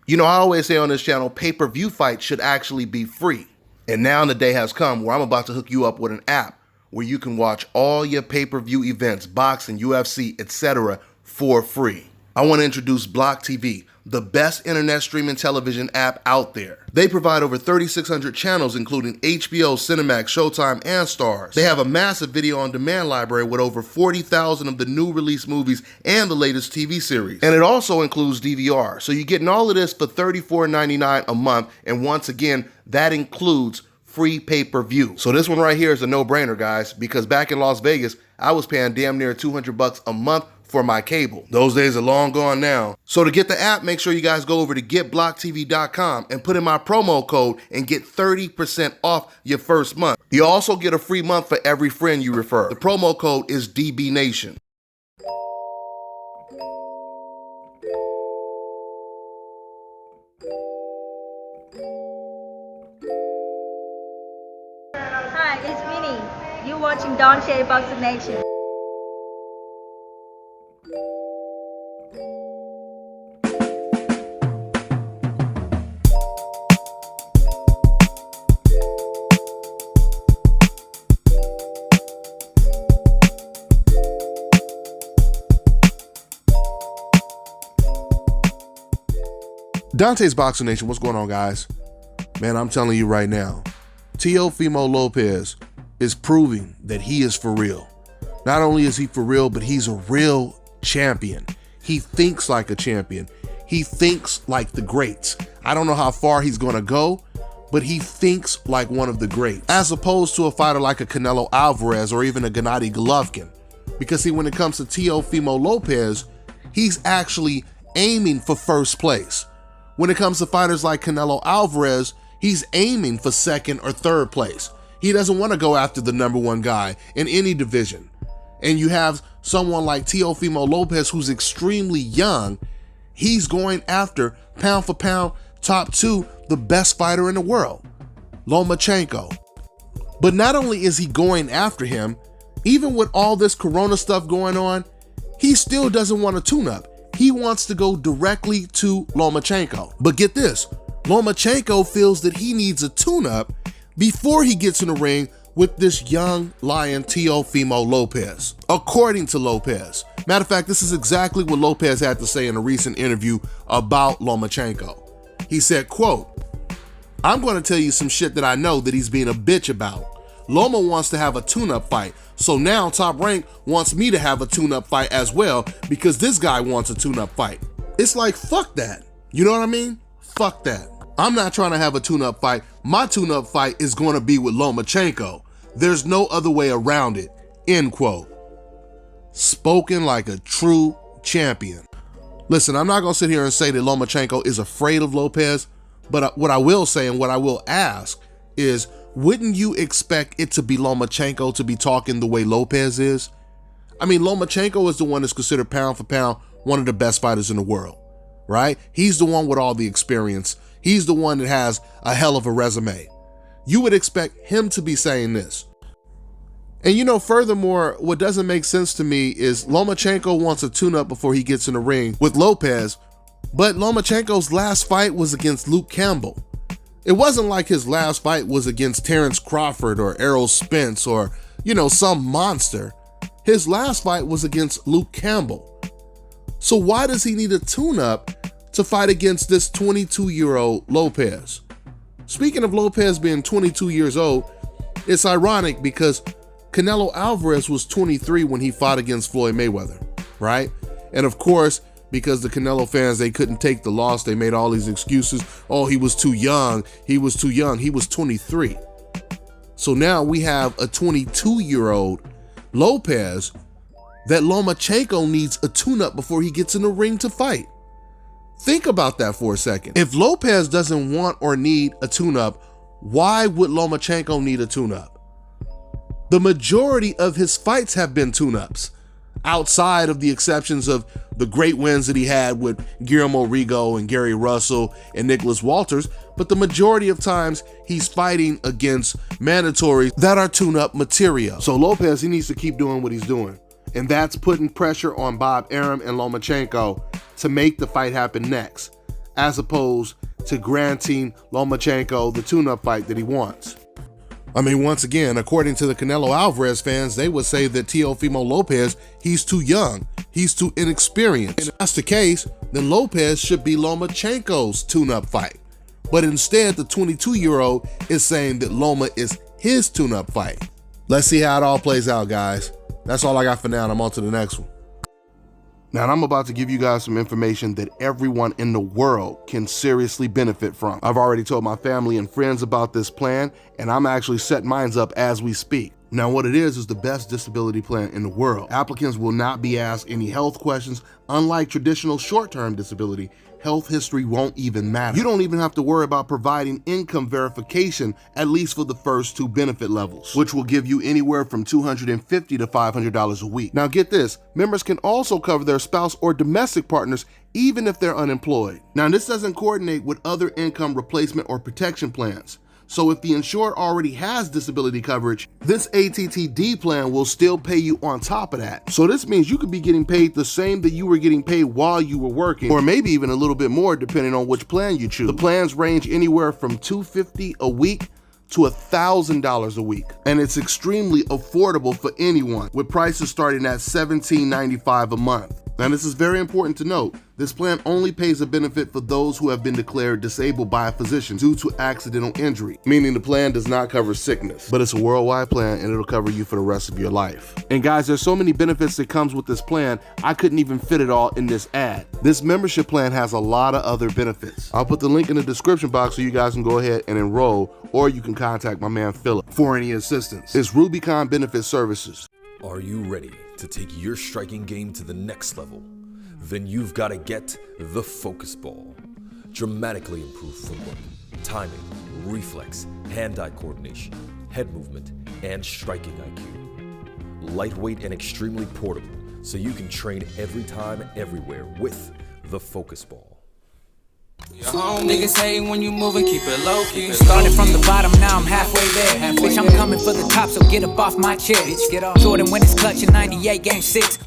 You know, I always say on this channel, pay-per-view fights should actually be free. And now the day has come where I'm about to hook you up with an app where you can watch all your pay-per-view events, boxing, UFC, etc. for free. I want to introduce Block TV, the best internet streaming television app out there. They provide over 3,600 channels, including HBO, Cinemax, Showtime, and Stars. They have a massive video on demand library with over 40,000 of the new release movies and the latest TV series. And it also includes DVR. So you're getting all of this for $34.99 a month. And once again, that includes free pay-per-view. So this one right here is a no-brainer, guys, because back in Las Vegas, I was paying damn near $200 a month for my cable. Those days are long gone now. So to get the app, make sure you guys go over to getblocktv.com and put in my promo code and get 30% off your first month. You also get a free month for every friend you refer. The promo code is DBNation. Hi, it's Minnie. You're watching Dante Boxing Nation. Dante's Boxing Nation, what's going on, guys? Man, I'm telling you right now, Teofimo Lopez is proving that he is for real. Not only is he for real, but he's a real champion. He thinks like a champion. He thinks like the greats. I don't know how far he's gonna go, but he thinks like one of the greats, as opposed to a fighter like a Canelo Alvarez or even a Gennady Golovkin. Because see, when it comes to Teofimo Lopez, he's actually aiming for first place. When it comes to fighters like Canelo Alvarez, he's aiming for second or third place. He doesn't want to go after the number one guy in any division. And you have someone like Teofimo Lopez, who's extremely young. He's going after, pound for pound, top two, the best fighter in the world, Lomachenko. But not only is he going after him, even with all this Corona stuff going on, he still doesn't want a tune-up. He wants to go directly to Lomachenko. But get this, Lomachenko feels that he needs a tune-up before he gets in the ring with this young lion Teofimo Lopez, according to Lopez. Matter of fact, this is exactly what Lopez had to say in a recent interview about Lomachenko. He said, quote, "I'm going to tell you some shit that I know that he's being a bitch about. Loma wants to have a tune-up fight. So now Top Rank wants me to have a tune-up fight as well because this guy wants a tune-up fight." It's like, fuck that. You know what I mean? Fuck that. I'm not trying to have a tune-up fight. My tune-up fight is going to be with Lomachenko. There's no other way around it. End quote. Spoken like a true champion. Listen, I'm not going to sit here and say that Lomachenko is afraid of Lopez, but what I will say and what I will ask is, wouldn't you expect it to be Lomachenko to be talking the way Lopez is? I mean, Lomachenko is the one that's considered pound for pound one of the best fighters in the world, right? He's the one with all the experience. He's the one that has a hell of a resume. You would expect him to be saying this. And you know, furthermore, what doesn't make sense to me is Lomachenko wants a tune-up before he gets in the ring with Lopez, but Lomachenko's last fight was against Luke Campbell. It wasn't like his last fight was against Terrence Crawford or Errol Spence or, you know, some monster. His last fight was against Luke Campbell. So why does he need a tune-up to fight against this 22-year-old Lopez? Speaking of Lopez being 22 years old, it's ironic because Canelo Alvarez was 23 when he fought against Floyd Mayweather, right? And of course, because the Canelo fans, they couldn't take the loss, they made all these excuses. Oh, he was too young. He was too young. He was 23. So now we have a 22-year-old Lopez that Lomachenko needs a tune-up before he gets in the ring to fight. Think about that for a second. If Lopez doesn't want or need a tune-up, why would Lomachenko need a tune-up? The majority of his fights have been tune-ups, outside of the exceptions of the great wins that he had with Guillermo Rigo and Gary Russell and Nicholas Walters, but the majority of times he's fighting against mandatories that are tune-up material. So Lopez, he needs to keep doing what he's doing, and that's putting pressure on Bob Arum and Lomachenko to make the fight happen next. as opposed to granting Lomachenko the tune-up fight that he wants. I mean, once again, according to the Canelo Alvarez fans, they would say that Teofimo Lopez, he's too young, he's too inexperienced. And if that's the case, then Lopez should be Lomachenko's tune-up fight. But instead, the 22-year-old is saying that Loma is his tune-up fight. Let's see how it all plays out, guys. That's all I got for now, and I'm on to the next one. Now, I'm about to give you guys some information that everyone in the world can seriously benefit from. I've already told my family and friends about this plan, and I'm actually setting mine up as we speak. Now, what it is the best disability plan in the world. Applicants will not be asked any health questions. Unlike traditional short-term disability, health history won't even matter. You don't even have to worry about providing income verification, at least for the first 2 benefit levels, which will give you anywhere from $250 to $500 a week. Now get this, members can also cover their spouse or domestic partners even if they're unemployed. Now this doesn't coordinate with other income replacement or protection plans. So if the insured already has disability coverage, this ATTD plan will still pay you on top of that. So this means you could be getting paid the same that you were getting paid while you were working, or maybe even a little bit more depending on which plan you choose. The plans range anywhere from $250 a week to $1,000 a week. And it's extremely affordable for anyone, with prices starting at $17.95 a month. Now this is very important to note. This plan only pays a benefit for those who have been declared disabled by a physician due to accidental injury, meaning the plan does not cover sickness, but it's a worldwide plan and it'll cover you for the rest of your life. And guys, there's so many benefits that comes with this plan, I couldn't even fit it all in this ad. This membership plan has a lot of other benefits. I'll put the link in the description box so you guys can go ahead and enroll, or you can contact my man Philip for any assistance. It's Rubicon Benefit Services. Are you ready to take your striking game to the next level? Then you've got to get the Focus Ball. Dramatically improved footwork, timing, reflex, hand-eye coordination, head movement, and striking IQ. Lightweight and extremely portable, so you can train every time, everywhere with the Focus Ball. Your home niggas hate when you move and keep it low key. Started from the bottom, now I'm halfway there. Bitch, I'm coming for the top, so get up off my chair. Bitch, get off. Jordan when it's clutch in 98 game 6.